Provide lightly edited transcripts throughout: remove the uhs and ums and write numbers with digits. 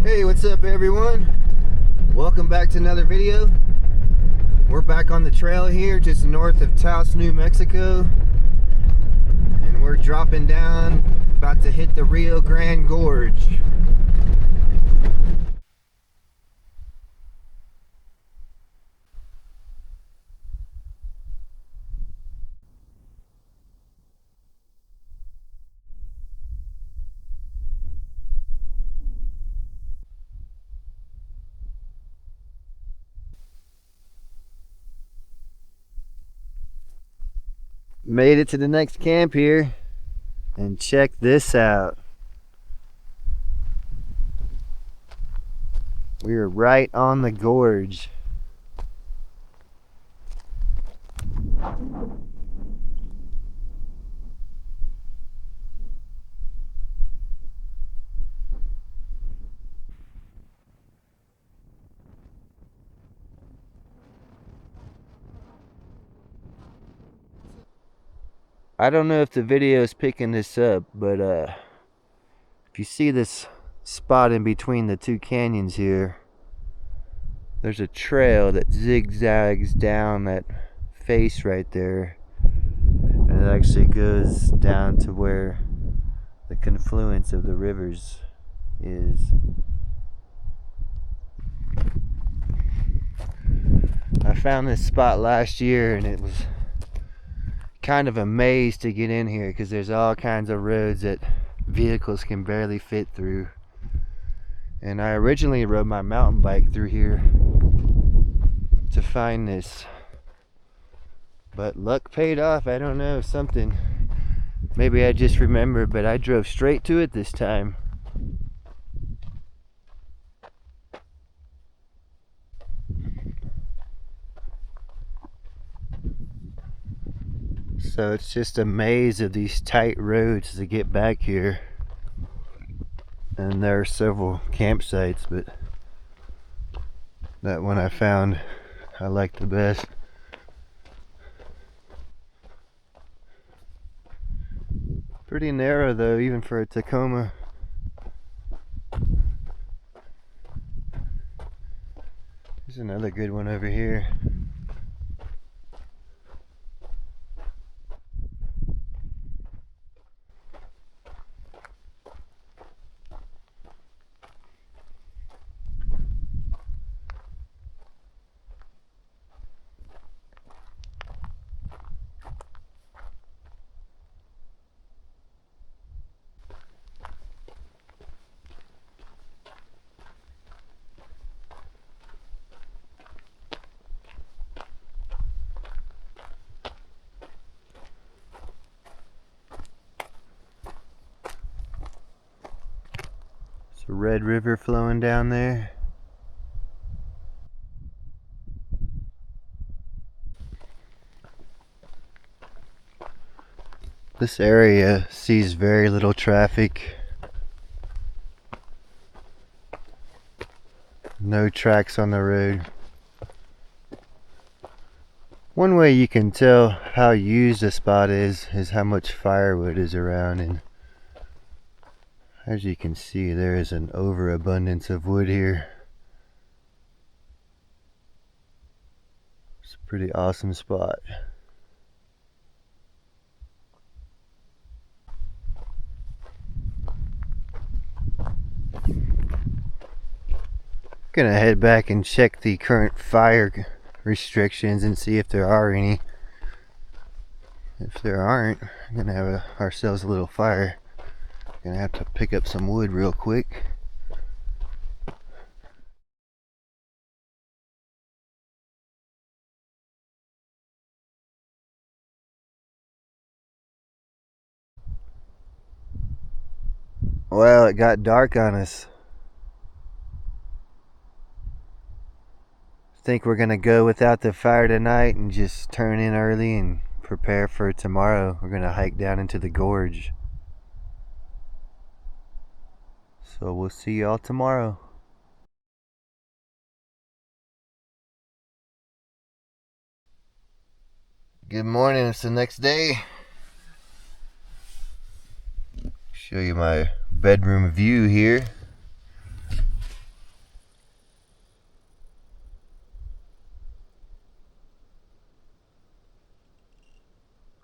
Hey, what's up everyone? Welcome back to another video. We're back on the trail here just north of Taos, New Mexico. And we're dropping down, about to hit the Rio Grande Gorge. Made it to the next camp here, and check this out. We are right on the gorge. I don't know if the video is picking this up, but if you see this spot in between the two canyons here, there's a trail that zigzags down that face right there, and it actually goes down to where the confluence of the rivers is. I found this spot last year and it was kind of a maze to get in here because there's all kinds of roads that vehicles can barely fit through. And I originally rode my mountain bike through here to find this, but luck paid off. I don't know, something, maybe I just remembered, but I drove straight to it this time. So it's just a maze of these tight roads to get back here. And there are several campsites, but that one I found I like the best. Pretty narrow though, even for a Tacoma. There's another good one over here. It's a Red River flowing down there. This area sees very little traffic. No tracks on the road. One way you can tell how used a spot is how much firewood is around, and as you can see, there is an overabundance of wood here. It's a pretty awesome spot. Gonna head back and check the current fire restrictions and see if there are any. If there aren't, we're gonna have ourselves a little fire. Gonna have to pick up some wood real quick. Well, it got dark on us. Think we're gonna go without the fire tonight and just turn in early and prepare for tomorrow. We're gonna hike down into the gorge. So we'll see y'all tomorrow. Good morning, it's the next day. Show you my bedroom view here.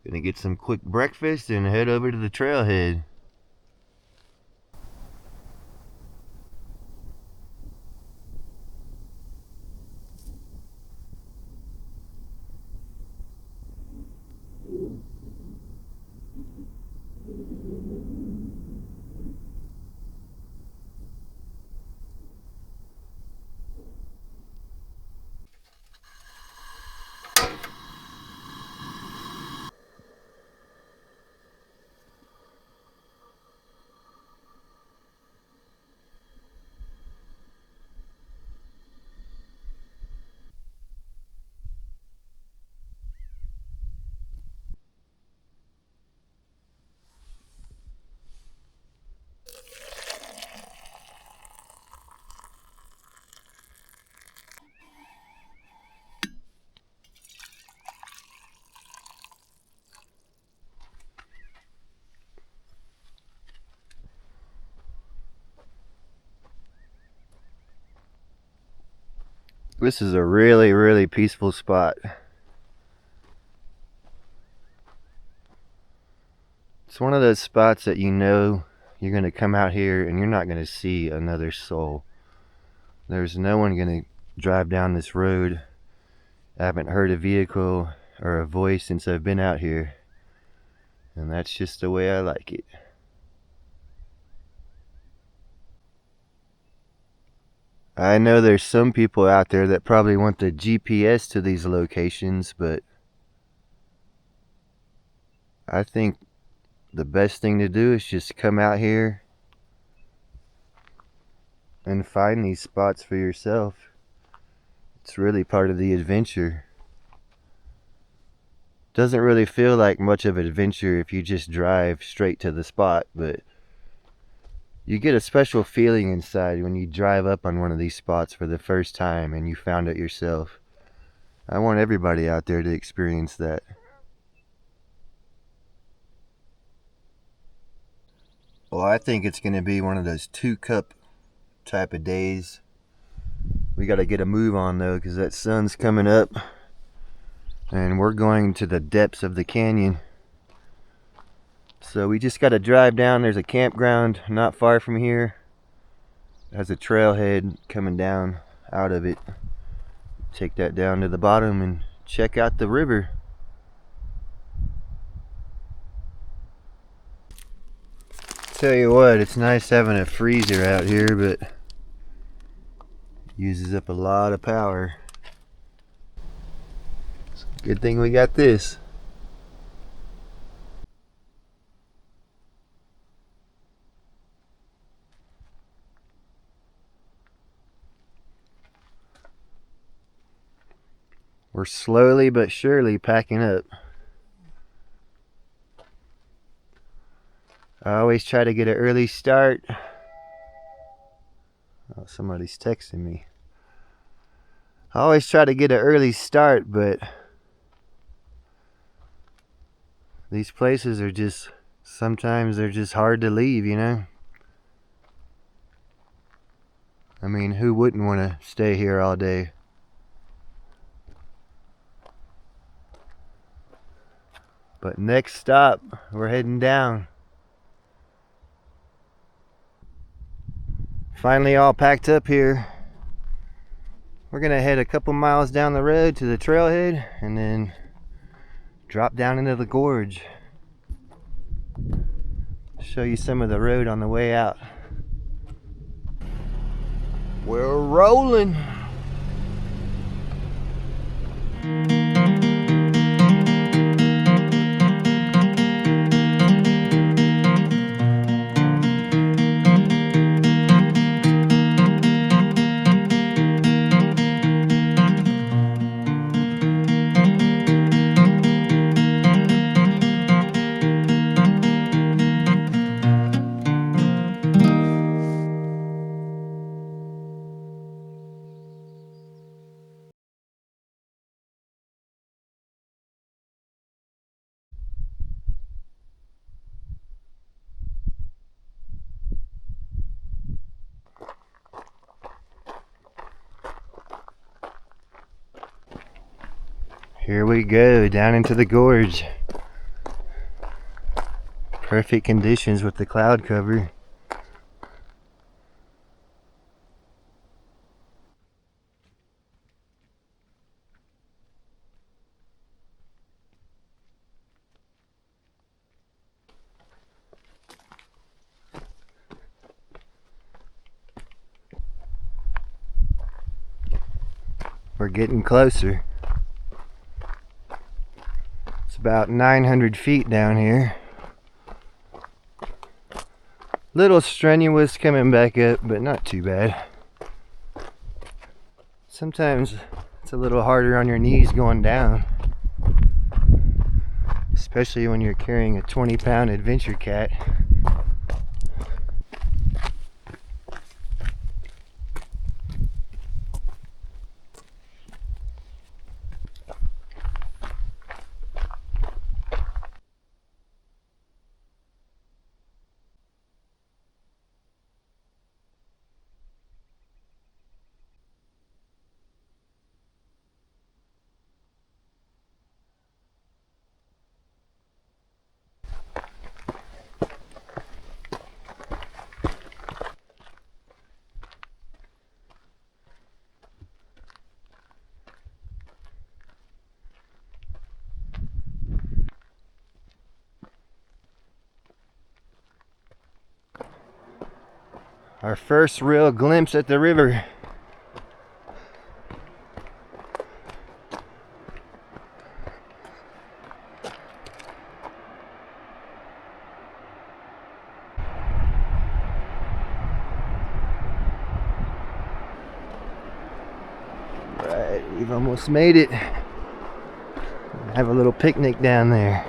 Gonna get some quick breakfast and head over to the trailhead. This is a really peaceful spot. It's one of those spots that you know you're going to come out here and you're not going to see another soul. There's no one going to drive down this road. I haven't heard a vehicle or a voice since I've been out here. And that's just the way I like it. I know there's some people out there that probably want the GPS to these locations, but I think the best thing to do is just come out here and find these spots for yourself. It's really part of the adventure. Doesn't really feel like much of an adventure if you just drive straight to the spot, but you get a special feeling inside when you drive up on one of these spots for the first time and you found it yourself. I want everybody out there to experience that. Well, I think it's going to be one of those 2-cup type of days. We got to get a move on though, because that sun's coming up and we're going to the depths of the canyon. So we just got to drive down. There's a campground not far from here. It has a trailhead coming down out of it. Take that down to the bottom and check out the river. Tell you what, it's nice having a freezer out here, but it uses up a lot of power. Good thing we got this. We're slowly but surely packing up. I always try to get an early start. Oh, somebody's texting me. I always try to get an early start, but these places are just, sometimes they're just hard to leave, you know? I mean, who wouldn't want to stay here all day? But next stop, we're heading down. Finally all packed up here. We're gonna head a couple miles down the road to the trailhead and then drop down into the gorge. Show you some of the road on the way out. We're rolling. Here we go, down into the gorge. Perfect conditions with the cloud cover. We're getting closer. It's about 900 feet down here. Little strenuous coming back up, but not too bad. Sometimes it's a little harder on your knees going down, especially when you're carrying a 20-pound adventure cat. Our first real glimpse at the river. Right, we've almost made it. Have a little picnic down there.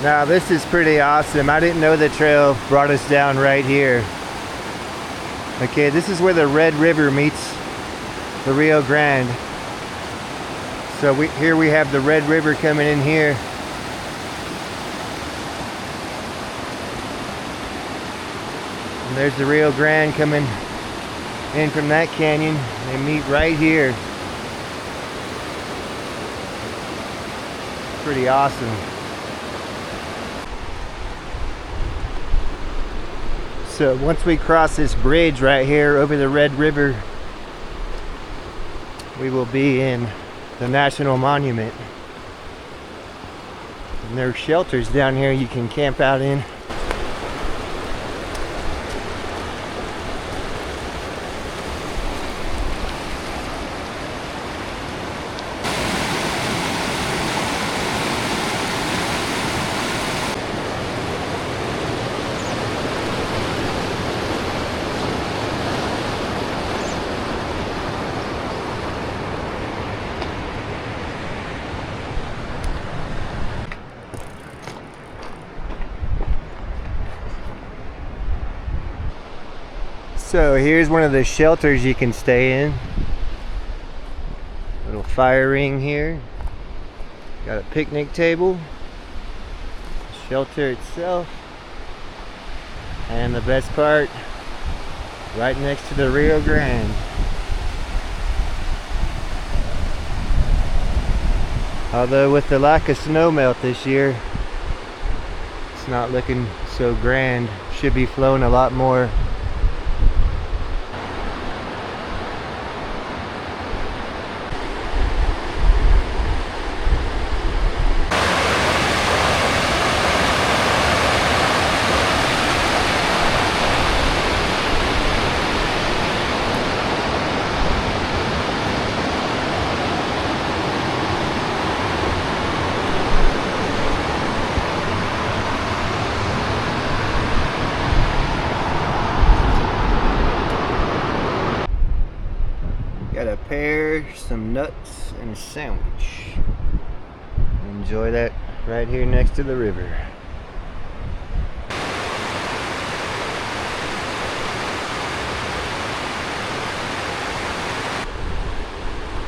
Now this is pretty awesome. I didn't know the trail brought us down right here. Okay, this is where the Red River meets the Rio Grande. So here we have the Red River coming in here. And there's the Rio Grande coming in from that canyon. They meet right here. Pretty awesome. So once we cross this bridge right here over the Red River, we will be in the National Monument. And there are shelters down here you can camp out in. So here's one of the shelters you can stay in. Little fire ring here. Got a picnic table. Shelter itself. And the best part, right next to the Rio Grande. Although with the lack of snow melt this year, it's not looking so grand. Should be flowing a lot more. some nuts and a sandwich. Enjoy that right here next to the river.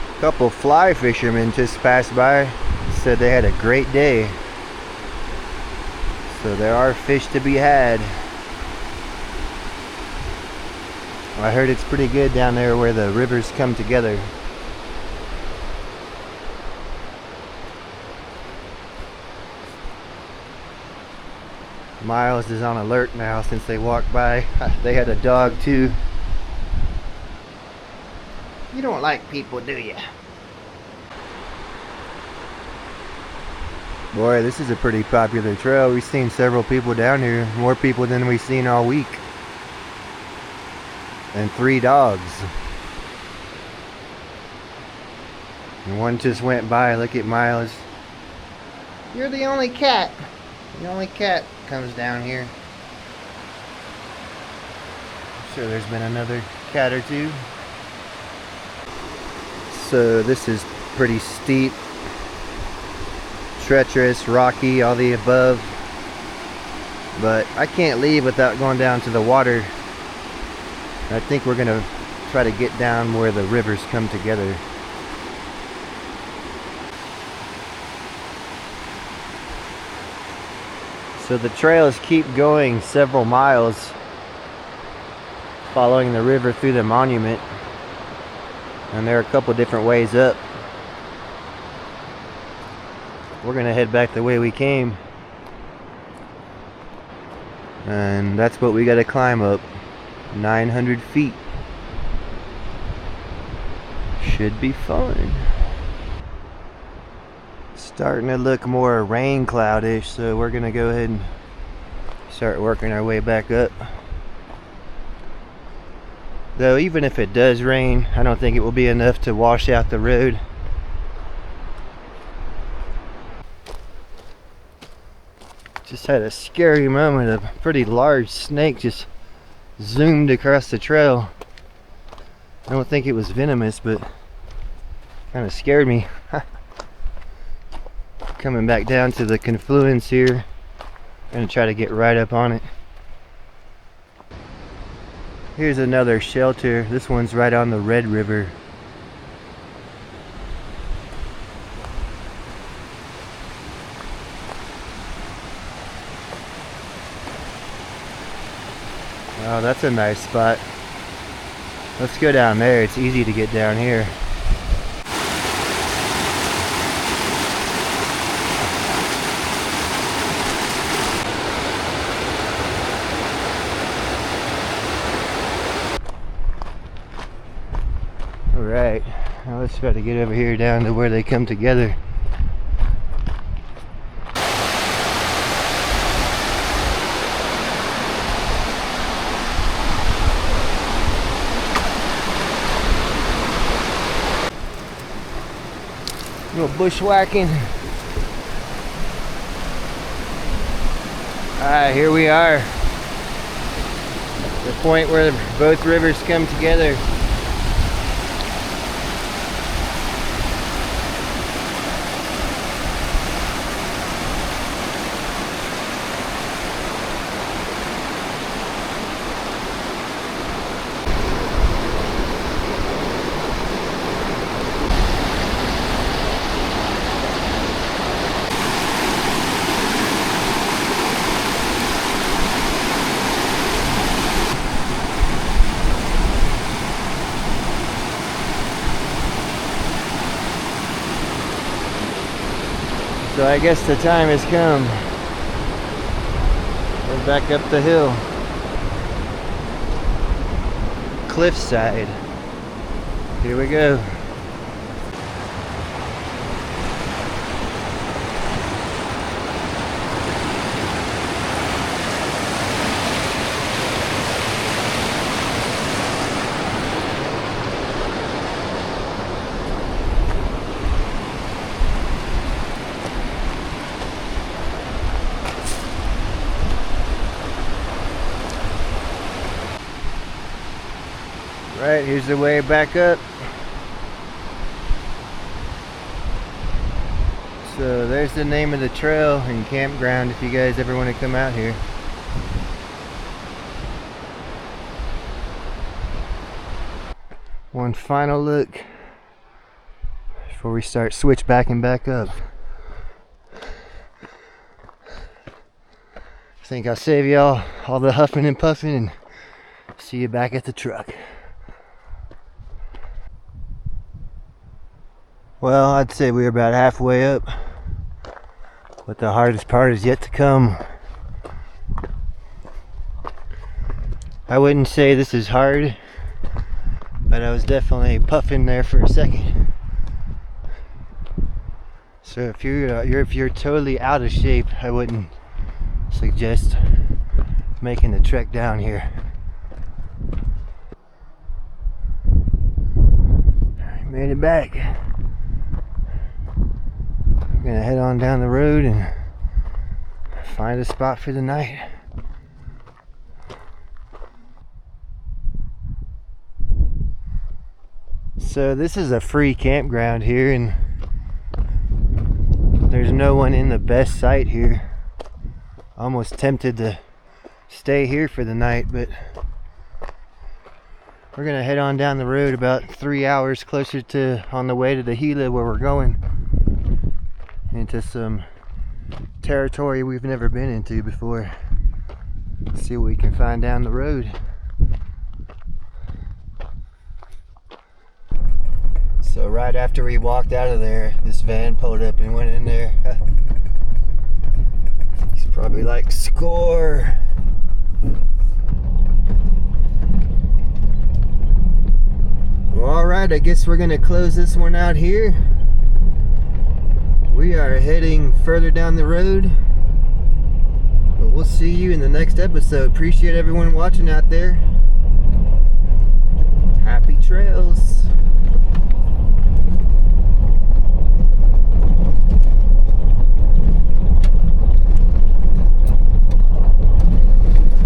A couple fly fishermen just passed by, said they had a great day. So there are fish to be had. I heard it's pretty good down there where the rivers come together. Miles is on alert now since they walked by. They had a dog too. You don't like people, do you? Boy, this is a pretty popular trail. We've seen several people down here. More people than we've seen all week. And 3 dogs. And one just went by. Look at Miles. You're the only cat. The only cat comes down here. I'm sure there's been another cat or two. So this is pretty steep, treacherous, rocky, all the above. But I can't leave without going down to the water. I think we're gonna try to get down where the rivers come together. So the trails keep going several miles, following the river through the monument. And there are a couple different ways up. We're gonna head back the way we came. And that's what we gotta climb up. 900 feet. Should be fun. Starting to look more rain cloudish, so we're gonna go ahead and start working our way back up. Though even if it does rain, I don't think it will be enough to wash out the road. Just had a scary moment. A pretty large snake just zoomed across the trail. I don't think it was venomous, but kind of scared me. Coming back down to the confluence here. Gonna try to get right up on it. Here's another shelter. This one's right on the Red River. Oh, that's a nice spot. Let's go down there. It's easy to get down here. Alright, now let's try to get over here down to where they come together. A little bushwhacking. Alright, here we are. The point where both rivers come together. So I guess the time has come. We're back up the hill. Cliffside. Here we go. Right, here's the way back up. So there's the name of the trail and campground if you guys ever want to come out here. One final look before we start switchbacking back up. I think I'll save y'all all the huffing and puffing and see you back at the truck. Well, I'd say we're about halfway up, but the hardest part is yet to come. I wouldn't say this is hard, but I was definitely puffing there for a second. So if you're totally out of shape, I wouldn't suggest making the trek down here. Made it back. I'm gonna head on down the road and find a spot for the night. So this is a free campground here, and there's no one in the best site here. Almost tempted to stay here for the night, but we're gonna head on down the road about 3 hours closer to on the way to the Gila where we're going, into some territory we've never been into before. See what we can find down the road. So right after we walked out of there, this van pulled up and went in there. He's probably like, score! Well, alright, I guess we're gonna close this one out here. We are heading further down the road, but we'll see you in the next episode. Appreciate everyone watching out there. Happy trails.